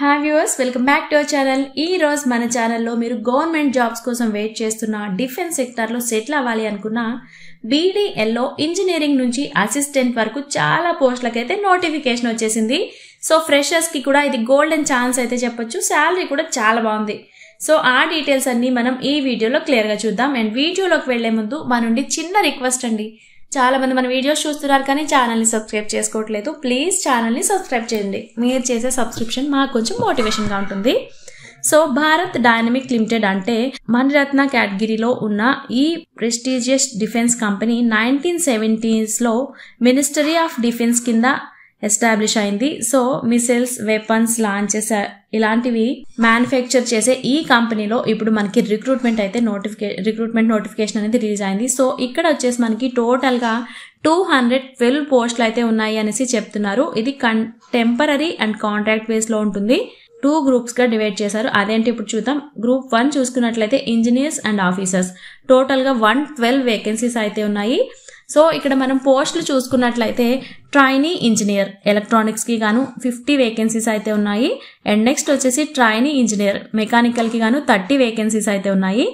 Hi viewers, welcome back to our channel. ఈ రోజు మన ఛానల్లో మీరు గవర్నమెంట్ జాబ్స్ కోసం వెయిట్ చేస్తున్న, డిఫెన్స్ సెక్టార్లో సెటిల్ అవ్వాలి అనుకున్న BDLలో ఇంజనీరింగ్ నుంచి అసిస్టెంట్ వరకు చాలా పోస్టులకైతే నోటిఫికేషన్ వచ్చేసింది. సో ఫ్రెషర్స్కి కూడా ఇది గోల్డెన్ ఛాన్స్ అయితే చెప్పొచ్చు. శాలరీ కూడా చాలా బాగుంది. సో ఆ డీటెయిల్స్ అన్ని మనం ఈ వీడియోలో క్లియర్గా చూద్దాం. అండ్ వీడియోలోకి వెళ్లే ముందు మా నుండి చిన్న రిక్వెస్ట్ అండి. చాలా మంది మన వీడియోస్ చూస్తున్నారు కానీ ఛానల్ని సబ్స్క్రైబ్ చేసుకోవట్లేదు. ప్లీజ్ ఛానల్ని సబ్స్క్రైబ్ చేయండి. మీరు చేసే సబ్స్క్రిప్షన్ మాకు కొంచెం మోటివేషన్గా ఉంటుంది. సో భారత్ డైనమిక్ లిమిటెడ్ అంటే మణిరత్న కేటగిరీలో ఉన్న ఈ prestigious defence company 1970s ministry of defence కింద ఎస్టాబ్లిష్ అయింది. సో మిసైల్స్, వెపన్స్, లాంచెస్ ఇలాంటివి మ్యానుఫ్యాక్చర్ చేసే ఈ కంపెనీలో ఇప్పుడు మనకి రిక్రూట్మెంట్ నోటిఫికేషన్ అనేది రిలీజ్ అయింది. సో ఇక్కడ వచ్చేసి మనకి టోటల్గా 212 పోస్టులు అయితే ఉన్నాయి అనేసి చెప్తున్నారు. ఇది టెంపరరీ అండ్ కాంట్రాక్ట్ బేస్లో ఉంటుంది. 2 గ్రూప్స్గా డివైడ్ చేశారు. అదేంటి ఇప్పుడు చూద్దాం. గ్రూప్ 1 చూసుకున్నట్లయితే ఇంజనీర్స్ అండ్ ఆఫీసర్స్, టోటల్గా 112 వేకెన్సీస్ అయితే ఉన్నాయి. సో ఇక్కడ మనం పోస్టులు చూసుకున్నట్లయితే ట్రైనీ ఇంజనీర్ ఎలక్ట్రానిక్స్కి గాను 50 వేకెన్సీస్ అయితే ఉన్నాయి. అండ్ నెక్స్ట్ వచ్చేసి ట్రైనీ ఇంజనీర్ మెకానికల్కి గాను 30 వేకెన్సీస్ అయితే ఉన్నాయి.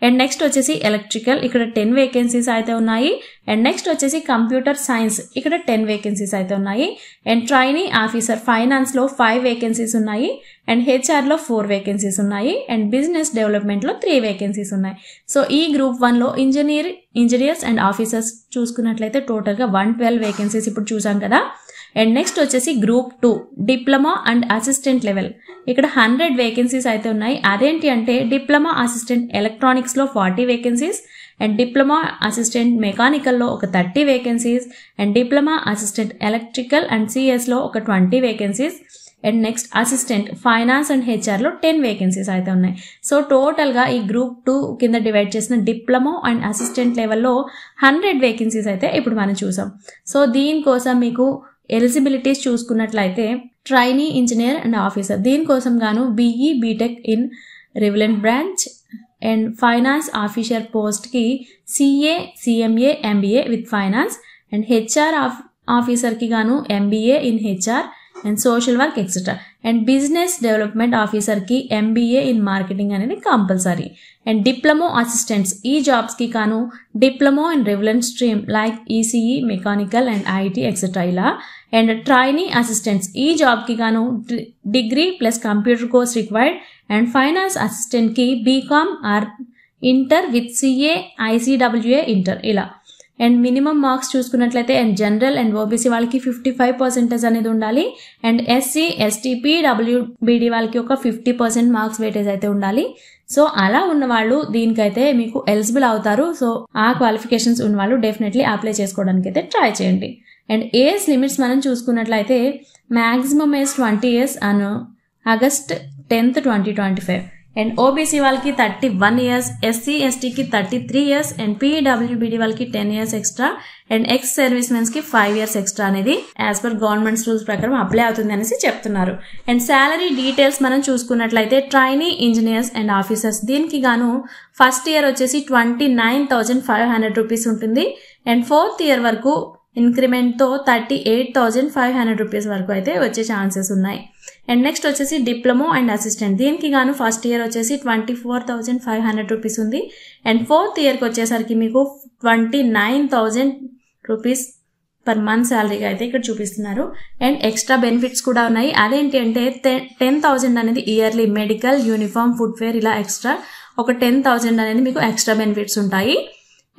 అండ్ నెక్స్ట్ వచ్చేసి ఎలక్ట్రికల్, ఇక్కడ 10 వేకెన్సీస్ అయితే ఉన్నాయి. అండ్ నెక్స్ట్ వచ్చేసి కంప్యూటర్ సైన్స్, ఇక్కడ 10 వేకెన్సీస్ అయితే ఉన్నాయి. అండ్ ట్రైనీ ఆఫీసర్ ఫైనాన్స్లో 5 వేకెన్సీస్ ఉన్నాయి. అండ్ హెచ్ఆర్లో 4 వేకెన్సీస్ ఉన్నాయి. అండ్ బిజినెస్ డెవలప్మెంట్లో 3 వేకెన్సీస్ ఉన్నాయి. సో ఈ గ్రూప్ 1లో ఇంజనీర్స్ అండ్ ఆఫీసర్స్ చూసుకున్నట్లయితే టోటల్గా 112 వేకెన్సీస్ ఇప్పుడు చూసాం కదా. అండ్ నెక్స్ట్ వచ్చేసి group 2 diploma and assistant level, ఇక్కడ 100 వేకెన్సీస్ అయితే ఉన్నాయి. అదేంటి అంటే డిప్లొమా అసిస్టెంట్ ఎలక్ట్రానిక్స్లో 40 వేకెన్సీస్, అండ్ డిప్లొమా అసిస్టెంట్ మెకానికల్లో ఒక 30 vacancies, and diploma assistant electrical and సిఎస్లో ఒక 20 vacancies, and next assistant finance and హెచ్ఆర్లో 10 vacancies అయితే ఉన్నాయి. సో టోటల్గా ఈ గ్రూప్ 2 కింద డివైడ్ చేసిన డిప్లొమా అండ్ అసిస్టెంట్ లెవెల్లో 100 వేకెన్సీస్ అయితే ఇప్పుడు మనం చూసాం. సో దీనికోసం మీకు ఎలిజిబిలిటీస్ చూసుకున్నట్లయితే ట్రైనీ ఇంజనీర్ అండ్ ఆఫీసర్ దీనికోసం గాను BE BTech in relevant branch, and finance officer పోస్ట్కి CA CMA MBA with finance, and HR ఆఫీసర్కి గాను MBA in HR and social work etcetera, and business development ఆఫీసర్కి MBA in marketing అనేది compulsory. And diploma assistants ఈ జాబ్స్కి కాను diploma in relevant stream like ECE mechanical and IT etcetera ఇలా. And trainee assistants ఈ జాబ్కి గాను degree plus computer course required. And finance అసిస్టెంట్కి BCom or inter with CA ICWA inter ఇలా. And minimum marks చూసుకున్నట్లయితే అండ్ జనరల్ అండ్ OBC వాళ్ళకి 55% అనేది ఉండాలి. అండ్ SC ST PWBD వాళ్ళకి ఒక 50% మార్క్స్ వెయిటేజ్ అయితే ఉండాలి. సో అలా ఉన్న వాళ్ళు దీనికైతే మీకు ఎలిజిబుల్ అవుతారు. సో ఆ క్వాలిఫికేషన్స్ ఉన్న వాళ్ళు డెఫినెట్లీ అప్లై చేసుకోవడానికి అయితే ట్రై చేయండి. అండ్ ఏజ్ లిమిట్స్ మనం చూసుకున్నట్లయితే మ్యాక్సిమం ఏజ్ 20 years అను ఆగస్ట్ 10th 2025. అండ్ OBC వాళ్ళకి 31 years, SC STకి 33 years, అండ్ PWBD వాళ్ళకి 10 years extra, and ex service మెన్స్కి 5 years ఎక్స్ట్రా అనేది యాజ్ పర్ గవర్నమెంట్ రూల్స్ ప్రకారం అప్లై అవుతుంది అనేసి చెప్తున్నారు. అండ్ శాలరీ డీటెయిల్స్ మనం చూసుకున్నట్లయితే ట్రైనీ ఇంజనీర్స్ అండ్ ఆఫీసర్స్ దీనికి గాను ఫస్ట్ ఇయర్ వచ్చేసి 29,500 రూపీస్ ఉంటుంది. అండ్ 4th year వరకు ఇంక్రిమెంట్తో 38,500 రూపీస్ వరకు అయితే వచ్చే ఛాన్సెస్ ఉన్నాయి. అండ్ నెక్స్ట్ వచ్చేసి డిప్లొమా అండ్ అసిస్టెంట్ దీనికి గాను ఫస్ట్ ఇయర్ వచ్చేసి 24,500 రూపీస్ ఉంది. అండ్ 4th yearకి వచ్చేసరికి మీకు 29,000 రూపీస్ పర్ మంత్ శాలరీగా అయితే ఇక్కడ చూపిస్తున్నారు. అండ్ ఎక్స్ట్రా బెనిఫిట్స్ కూడా ఉన్నాయి. అదేంటి అంటే 10,000 అనేది ఇయర్లీ మెడికల్, యూనిఫామ్, ఫుట్వేర్ ఇలా ఎక్స్ట్రా ఒక 10,000 అనేది మీకు ఎక్స్ట్రా బెనిఫిట్స్ ఉంటాయి.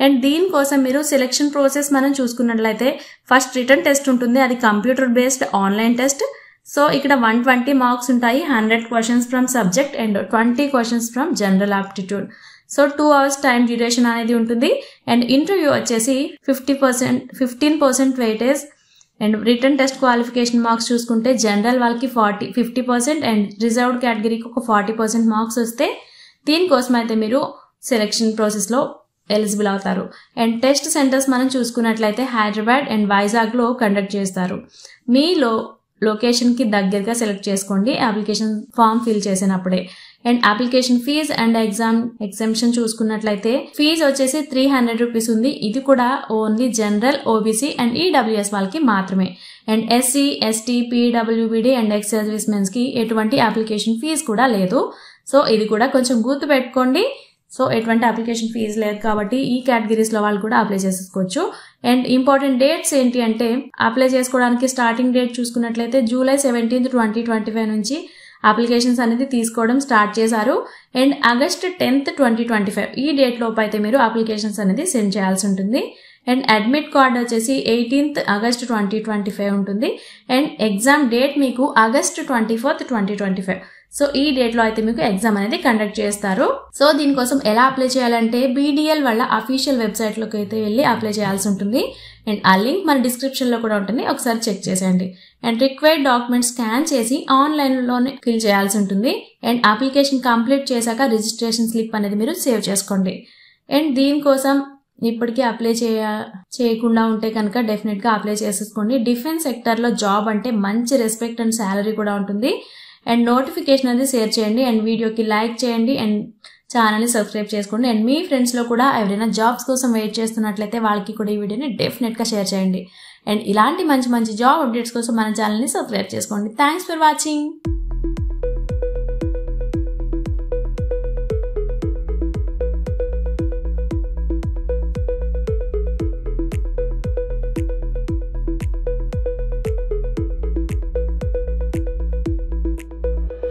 అండ్ దీనికోసం మీరు సెలెక్షన్ ప్రాసెస్ మనం చూసుకున్నట్లయితే ఫస్ట్ రిటర్న్ టెస్ట్ ఉంటుంది. అది computer based online test. So ఇక్కడ 120 మార్క్స్ ఉంటాయి. 100 questions from subject and 20 questions from general aptitude. So 2 hours time duration అనేది ఉంటుంది. అండ్ ఇంటర్వ్యూ వచ్చేసి 15% weightage. And return test qualification marks చూసుకుంటే జనరల్ వాళ్ళకి 50% అండ్ రిజర్వ్డ్ కేటగిరీకి ఒక 40% మార్క్స్ వస్తే దీనికోసం అయితే మీరు సెలెక్షన్ ప్రాసెస్లో ఎలిజిబుల్ అవుతారు. అండ్ టెస్ట్ సెంటర్స్ మనం చూసుకున్నట్లయితే హైదరాబాద్ అండ్ వైజాగ్లో కండక్ట్ చేస్తారు. మీలో లొకేషన్కి దగ్గరగా సెలెక్ట్ చేసుకోండి అప్లికేషన్ ఫామ్ ఫిల్ చేసినప్పుడే. And application fee and exam exemption చూసుకున్నట్లయితే ఫీజు వచ్చేసి 300 రూపీస్ ఉంది. ఇది కూడా only general, OBC and EWS వాళ్ళకి మాత్రమే. అండ్ ఎస్సీ, ఎస్టీ, పీడబ్ల్యూబీడీ అండ్ ఎక్స్ సర్వీస్ మెన్స్ కి ఎటువంటి అప్లికేషన్ ఫీజు కూడా లేదు. సో ఇది కూడా కొంచెం గుర్తు పెట్టుకోండి. సో ఎటువంటి అప్లికేషన్ ఫీజు లేదు కాబట్టి ఈ కేటగిరీస్ లో వాళ్ళు కూడా అప్లై చేసుకోవచ్చు. అండ్ ఇంపార్టెంట్ డేట్స్ ఏంటి అంటే అప్లై చేసుకోవడానికి స్టార్టింగ్ డేట్ చూసుకున్నట్లయితే జూలై 17, 2025 నుంచి అప్లికేషన్స్ అనేది తీసుకోవడం స్టార్ట్ చేశారు. అండ్ ఆగస్ట్ 10, 2025 ఈ డేట్ లోపు అయితే మీరు అప్లికేషన్స్ అనేది సెండ్ చేయాల్సి ఉంటుంది. అండ్ అడ్మిట్ కార్డ్ వచ్చేసి 18th ఆగస్ట్ 2025 ఉంటుంది. అండ్ ఎగ్జామ్ డేట్ మీకు ఆగస్ట్ 24th, 2025. సో ఈ డేట్ లో అయితే మీకు ఎగ్జామ్ అనేది కండక్ట్ చేస్తారు. సో దీనికోసం ఎలా అప్లై చేయాలంటే బీడీఎల్ వాళ్ళ అఫీషియల్ వెబ్సైట్ లోకి అయితే వెళ్ళి అప్లై చేయాల్సి ఉంటుంది. అండ్ ఆ లింక్ మన డిస్క్రిప్షన్ లో కూడా ఉంటుంది, ఒకసారి చెక్ చేసేయండి. అండ్ రిక్వైర్డ్ డాక్యుమెంట్స్ స్కాన్ చేసి ఆన్లైన్ లోనే ఫిల్ చేయాల్సి ఉంటుంది. అండ్ అప్లికేషన్ కంప్లీట్ చేశాక రిజిస్ట్రేషన్ స్లిప్ అనేది మీరు సేవ్ చేసుకోండి. అండ్ దీనికోసం ఇప్పటికీ అప్లై చేయకుండా ఉంటే కనుక డెఫినెట్ గా అప్లై చేసేసుకోండి. డిఫెన్స్ సెక్టర్ లో జాబ్ అంటే మంచి రెస్పెక్ట్ అండ్ శాలరీ కూడా ఉంటుంది. అండ్ నోటిఫికేషన్ అనేది షేర్ చేయండి. అండ్ వీడియోకి లైక్ చేయండి. అండ్ ఛానల్ని సబ్స్క్రైబ్ చేసుకోండి. అండ్ మీ ఫ్రెండ్స్లో కూడా ఎవరైనా జాబ్స్ కోసం వెయిట్ చేస్తున్నట్లయితే వాళ్ళకి కూడా ఈ వీడియోని డెఫినెట్గా షేర్ చేయండి. అండ్ ఇలాంటి మంచి మంచి జాబ్ అప్డేట్స్ కోసం మన ఛానల్ని సబ్స్క్రైబ్ చేసుకోండి. Thanks for watching.